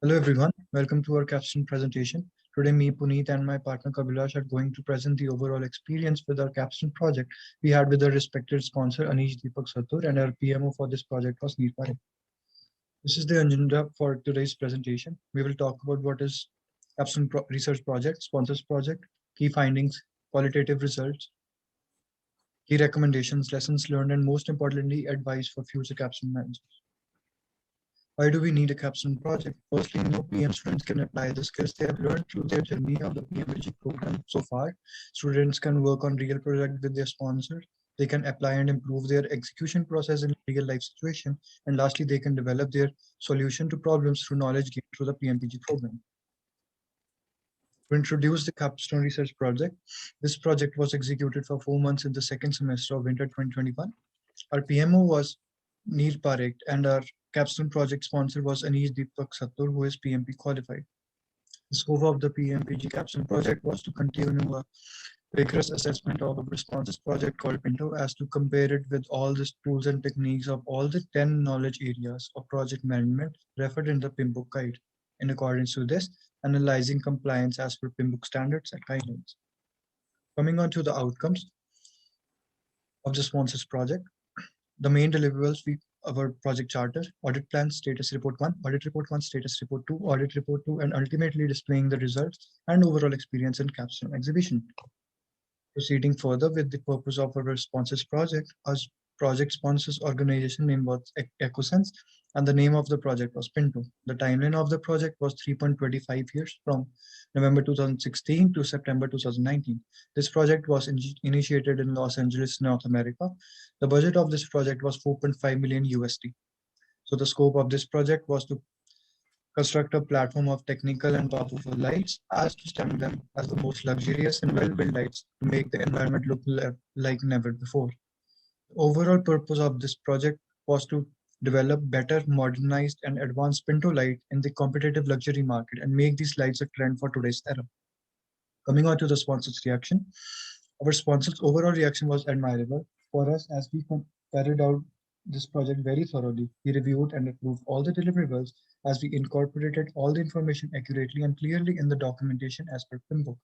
Hello everyone, welcome to our Capstone presentation. Today me, Puneet and my partner Kabilash are going to present the overall experience with our Capstone project we had with our respected sponsor Anish Deepak Satur and our PMO for this project was Neer Parekh. This is the agenda for today's presentation. We will talk about what is Research Project, Sponsors Project, key findings, qualitative results, key recommendations, lessons learned and most importantly advice for future Capstone managers. Why do we need a capstone project? Firstly, no PM students can apply the skills they have learned through their journey of the PMPG program so far. Students can work on real projects with their sponsors. They can apply and improve their execution process in real life situation. And lastly, they can develop their solution to problems through knowledge gained through the PMPG program. To introduce the Capstone Research Project, this project was executed for 4 months in the second semester of winter 2021. Our PMO was Neer Parekh and our capstone project sponsor was Anish Deepak Satur, who is PMP qualified. The scope of the PMPG capstone project was to continue a rigorous assessment of a responses project called Pinto as to compare it with all the tools and techniques of all the 10 knowledge areas of project management referred in the PMBOK guide. In accordance to this, analyzing compliance as per PMBOK standards and guidelines. Coming on to the outcomes of the sponsors project. The main deliverables we our project charter, audit plan, status report 1, audit report 1, status report 2, audit report 2, and ultimately displaying the results and overall experience in capstone exhibition. Proceeding further with the purpose of our sponsors project, our project sponsors organization name was EcoSense and the name of the project was Pinto. The timeline of the project was 3.25 years from November 2016 to September 2019. This project was initiated in Los Angeles, North America. The budget of this project was 4.5 million USD. So the scope of this project was to construct a platform of technical and powerful lights as to stem them as the most luxurious and well-built lights to make the environment look like never before. The overall purpose of this project was to develop better, modernized, and advanced Pinto light in the competitive luxury market and make these lights a trend for today's era. Coming on to the sponsors' reaction, our sponsors' overall reaction was admirable for us as we carried out this project very thoroughly. We reviewed and approved all the deliverables as we incorporated all the information accurately and clearly in the documentation as per PIMBOK.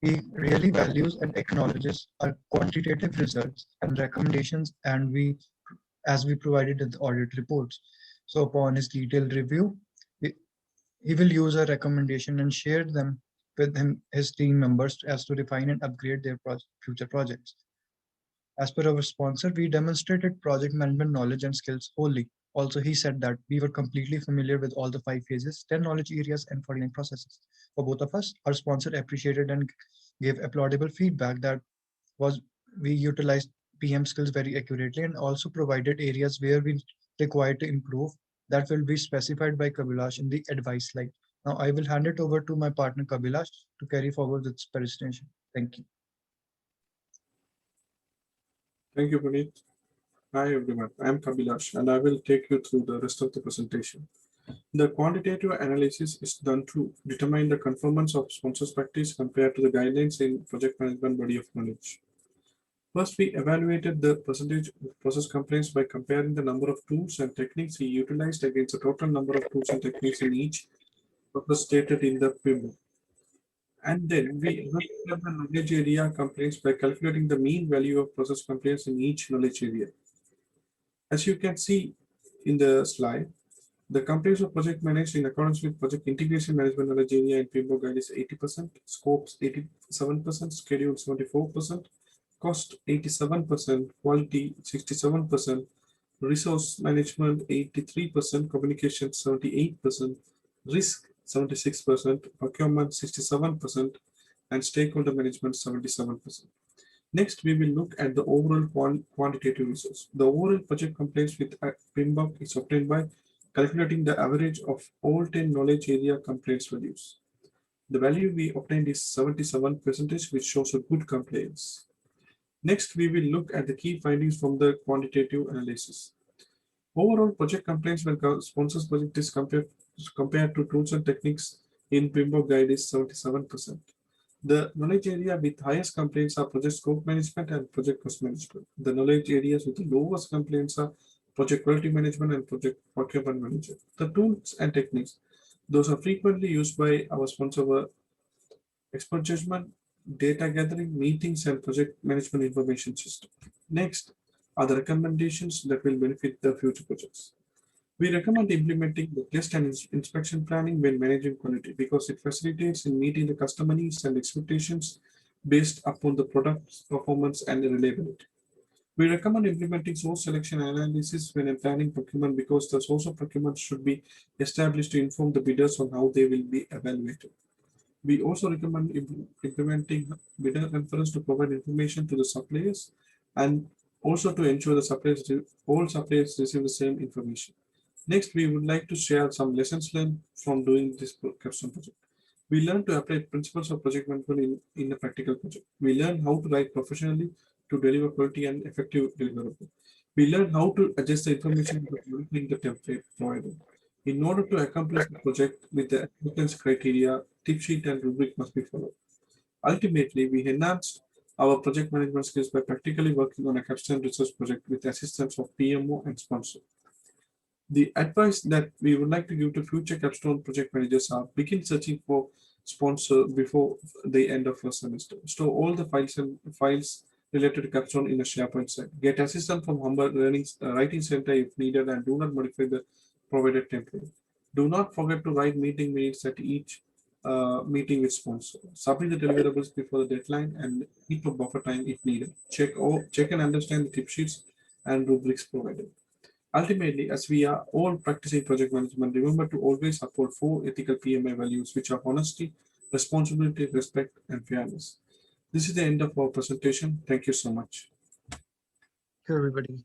He really values and acknowledges our quantitative results and recommendations and as we provided in the audit reports. So upon his detailed review, he, he will use a recommendation and share them with his team members as to refine and upgrade their future projects. As per our sponsor, we demonstrated project management knowledge and skills wholly. Also, he said that we were completely familiar with all the 5 phases, 10 knowledge areas, and 49 processes. For both of us, our sponsor appreciated and gave applaudable feedback that was we utilized PM skills very accurately and also provided areas where we required to improve that will be specified by Kabilash in the advice slide. Now I will hand it over to my partner Kabilash to carry forward this presentation. Thank you. Thank you, Puneet. Hi, everyone. I am Kabilash, and I will take you through the rest of the presentation. The quantitative analysis is done to determine the conformance of sponsors practice compared to the guidelines in project management body of knowledge. First, we evaluated the percentage of process complaints by comparing the number of tools and techniques we utilized against the total number of tools and techniques in each process stated in the PIM. And then we evaluated the knowledge area complaints by calculating the mean value of process complaints in each knowledge area. As you can see in the slide, the complaints of project managed in accordance with project integration management knowledge area in PMBOK guide is 80%, scopes 87%, schedule 74%, cost 87%, quality 67%, resource management 83%, communication 78%, risk 76%, procurement 67%, and stakeholder management 77%. Next, we will look at the overall quantitative results. The overall project complaints with PMBOK is obtained by calculating the average of all 10 knowledge area complaints values. The value we obtained is 77%, which shows a good compliance. Next, we will look at the key findings from the quantitative analysis. Overall, project complaints when sponsors project is compared to tools and techniques in PMBOK guide is 77%. The knowledge area with highest complaints are project scope management and project cost management. The knowledge areas with the lowest complaints are project quality management and project procurement management. The tools and techniques. Those are frequently used by our sponsor were expert judgment, data gathering, meetings, and project management information system. Next are the recommendations that will benefit the future projects. We recommend implementing the test and inspection planning when managing quality because it facilitates in meeting the customer needs and expectations based upon the product's performance and reliability. We recommend implementing source selection analysis when planning procurement because the source of procurement should be established to inform the bidders on how they will be evaluated. We also recommend implementing bidder conference to provide information to the suppliers and also to ensure the all suppliers receive the same information. Next, we would like to share some lessons learned from doing this Capstone project. We learned to apply principles of project management in a practical project. We learned how to write professionally to deliver quality and effective deliverable. We learned how to adjust the information by monitoring the template provided. In order to accomplish the project with the acceptance criteria, tip sheet and rubric must be followed. Ultimately, we enhanced our project management skills by practically working on a Capstone research project with the assistance of PMO and sponsor. The advice that we would like to give to future Capstone project managers are begin searching for sponsor before the end of first semester. Store all the files related to Capstone in a SharePoint site. Get assistance from Humber Writing Center if needed and do not modify the provided template. Do not forget to write meeting minutes at each meeting with sponsor. Submit the deliverables before the deadline and keep a buffer time if needed. Check and understand the tip sheets and rubrics provided. Ultimately, as we are all practicing project management, remember to always uphold four ethical PMI values, which are honesty, responsibility, respect, and fairness. This is the end of our presentation. Thank you so much. Thank you, everybody.